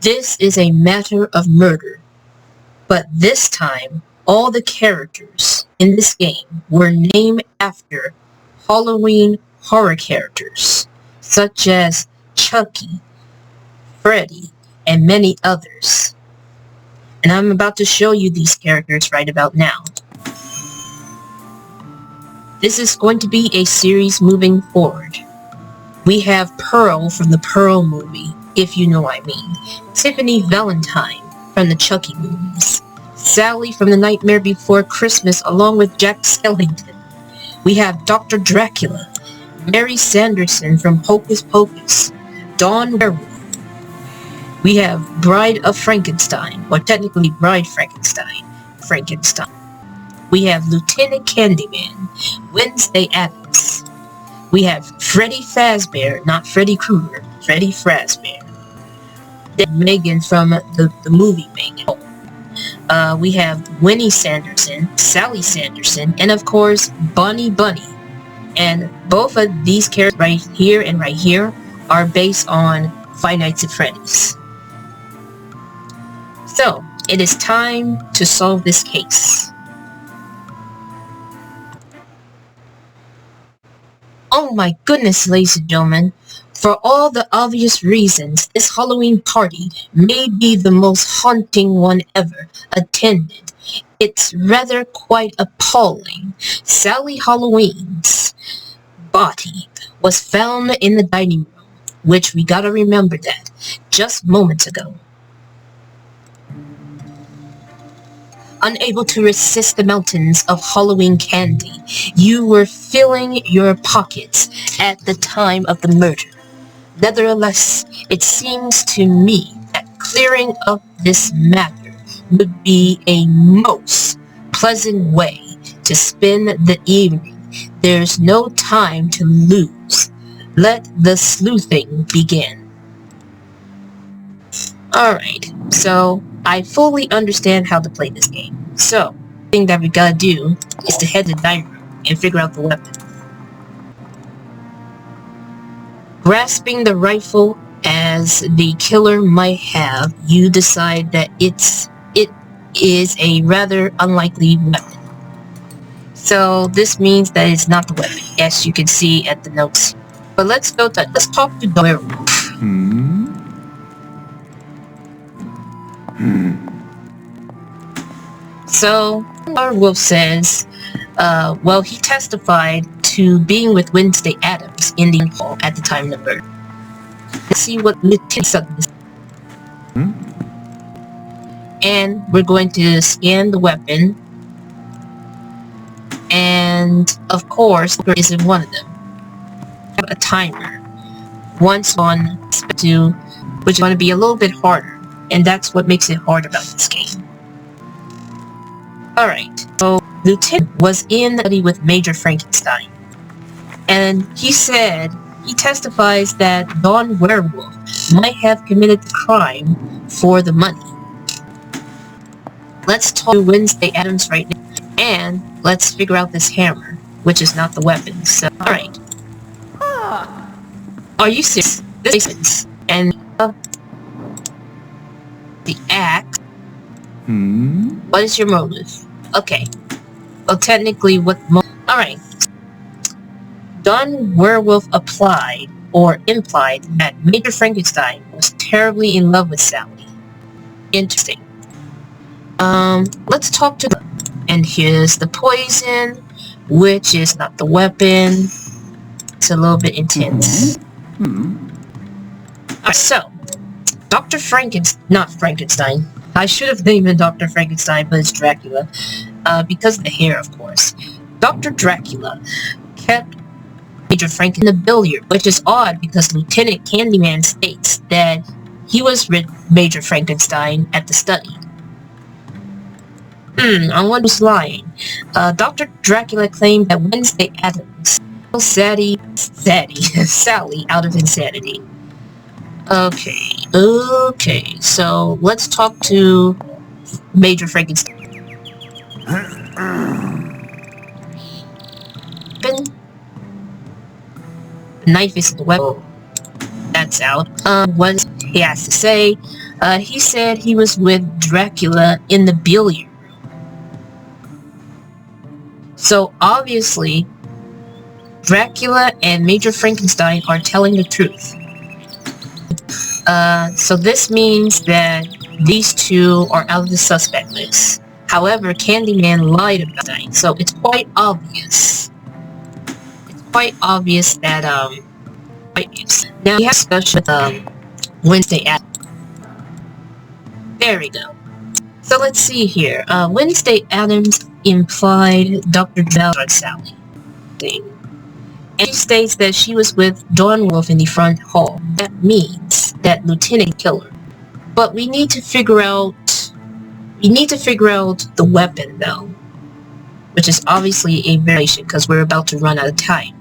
This is a matter of murder, but this time all the characters in this game were named after Halloween horror characters, such as Chucky, Freddy, and many others. And I'm about to show you these characters right about now. This is going to be a series moving forward. We have Pearl from the Pearl movie, if you know what I mean. Tiffany Valentine from the Chucky movies. Sally from The Nightmare Before Christmas along with Jack Skellington. We have Dr. Dracula. Mary Sanderson from Hocus Pocus. Dawn Werewolf. We have Bride of Frankenstein, or technically Bride Frankenstein. We have Lieutenant Candyman, Wednesday Addams. We have Freddy Fazbear, not Freddy Krueger, Freddy Fazbear. Then Megan from the movie Megan. We have Winnie Sanderson, Sally Sanderson, and of course, Bonnie Bunny. And both of these characters right here are based on Five Nights at Freddy's. So, it is time to solve this case. Oh my goodness, ladies and gentlemen. For all the obvious reasons, this Halloween party may be the most haunting one ever attended. It's rather quite appalling. Sally Halloween's body was found in the dining room, which we gotta remember that, just moments ago. Unable to resist the mountains of Halloween candy, you were filling your pockets at the time of the murder. Nevertheless, it seems to me that clearing up this matter would be a most pleasant way to spend the evening. There's no time to lose. Let the sleuthing begin. Alright, so I fully understand how to play this game. So, the thing that we gotta do is to head to the dining room and figure out the weapon. Grasping the rifle as the killer might have, you decide that it is a rather unlikely weapon. So this means that it's not the weapon, as you can see at the notes. But let's talk to the werewolf. So, werewolf says, well, he testified to being with Wednesday Addams in the hall at the time of the murder. Let's see what Lieutenant Sutton says. And we're going to scan the weapon. And, of course, there isn't one of them. We have a timer. Once on to, which is going to be a little bit harder. And that's what makes it hard about this game. Alright, so Lieutenant was in the study with Major Frankenstein. And he testifies that Dawn Werewolf might have committed the crime for the money. Let's talk to Wednesday Addams right now, and let's figure out this hammer, which is not the weapon. So, alright. Are you serious? This is and the axe. What is your motive? Okay. Well, technically, alright. Dawn Werewolf implied that Major Frankenstein was terribly in love with Sally. Interesting. Let's talk to them. And here's the poison, which is not the weapon. It's a little bit intense. Alright, so, not Frankenstein. I should have named him Dr. Frankenstein, but it's Dracula. Because of the hair, of course. Dr. Dracula kept Major Frank in the billiard, which is odd because Lieutenant Candyman states that he was with Major Frankenstein at the study. I wonder who's lying. Dr. Dracula claimed that Wednesday Addams Sally out of insanity. Okay, so let's talk to Major Frankenstein. weapon? The knife is the weapon. That's out. What he has to say? He said he was with Dracula in the billiard room. So obviously, Dracula and Major Frankenstein are telling the truth. So this means that these two are out of the suspect list. However, Candyman lied about that, so it's quite obvious. It's quite obvious that, now we have a discussion with, Wednesday Addams. There we go. So let's see here. Wednesday Addams implied Dr. Bell Sally thing. And she states that she was with Dawn Wolf in the front hall. That means that Lieutenant Killer. But we need to figure out the weapon though, which is obviously a variation because we're about to run out of time.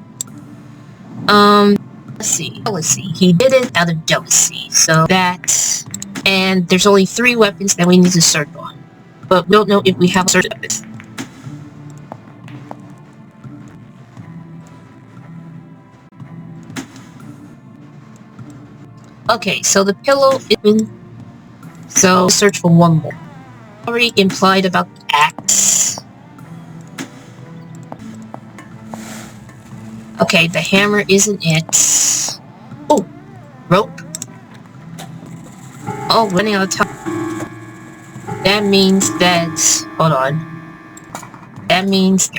Let's see. Jealousy. He did it out of jealousy. So that's, and there's only 3 weapons that we need to search on, but we don't know if we have certain weapons. Okay, so the pillow is in, so search for one more. Already implied about the axe. Okay, the hammer isn't it. Oh, rope. Oh, running out of time. That means that, hold on. That means,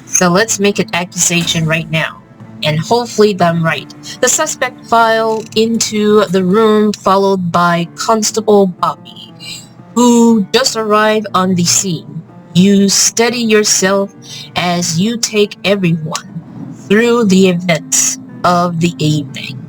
so let's make an accusation right now. And hopefully that I'm right. The suspect filed into the room followed by Constable Bobby, who just arrived on the scene. You steady yourself as you take everyone through the events of the evening.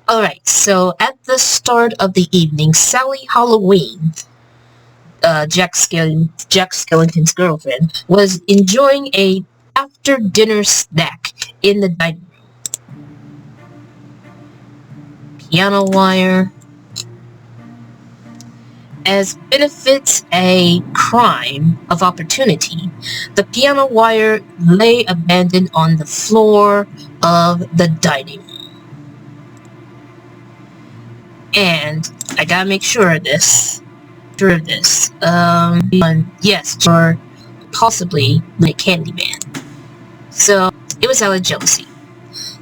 Alright, so at the start of the evening, Sally Halloween, Jack Skellington's girlfriend, was enjoying a after-dinner snack in the dining room. Piano wire. As benefits a crime of opportunity, the piano wire lay abandoned on the floor of the dining room. And I gotta make sure of this. Yes, or possibly like Candyman. So it was out of jealousy.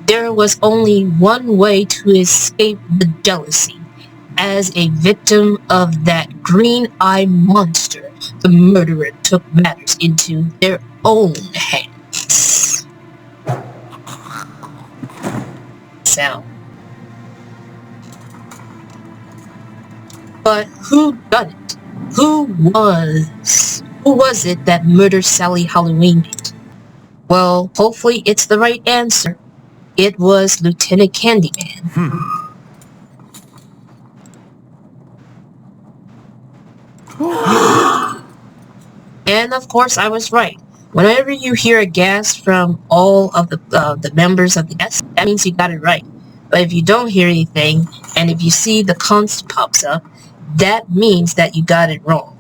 There was only one way to escape the jealousy. As a victim of that green-eyed monster, the murderer took matters into their own hands. So, but who done it? Who was it that murdered Sally Halloween? Well, hopefully it's the right answer. It was Lieutenant Candyman. And of course, I was right. Whenever you hear a gasp from all of the members of the guest, that means you got it right. But if you don't hear anything, and if you see the const pops up, that means that you got it wrong.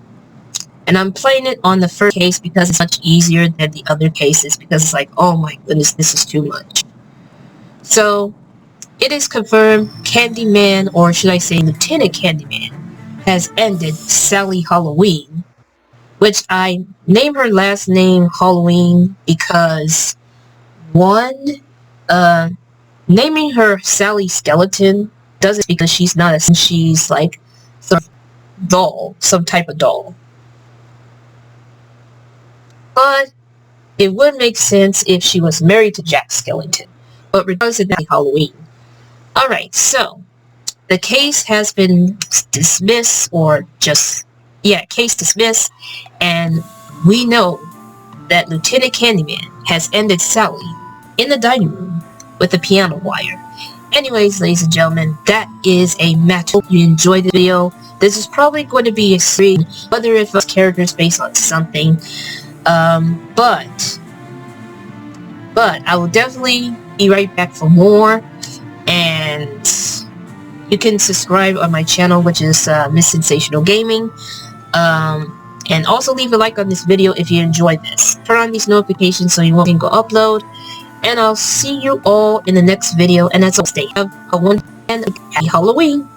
And I'm playing it on the first case because it's much easier than the other cases, because it's like, oh my goodness, this is too much. So, it is confirmed Candyman, or should I say Lieutenant Candyman, has ended Sally Halloween, which I named her last name Halloween because, one, naming her Sally Skeleton doesn't, because she's not a, she's like some doll, some type of doll. But it would make sense if she was married to Jack Skellington. But regardless of that, Halloween. Alright, so the case has been dismissed, or just, yeah, case dismissed, and we know that Lieutenant Candyman has ended Sally in the dining room with a piano wire. Anyways, ladies and gentlemen, that is a match. Hope you enjoyed the video. This is probably going to be a series, whether if it's characters based on something, but I will definitely be right back for more, and you can subscribe on my channel, which is Miss Sensational Gaming, and also leave a like on this video if you enjoyed this. Turn on these notifications so you won't go upload, and I'll see you all in the next video, and as always, stay have a wonderful and happy Halloween.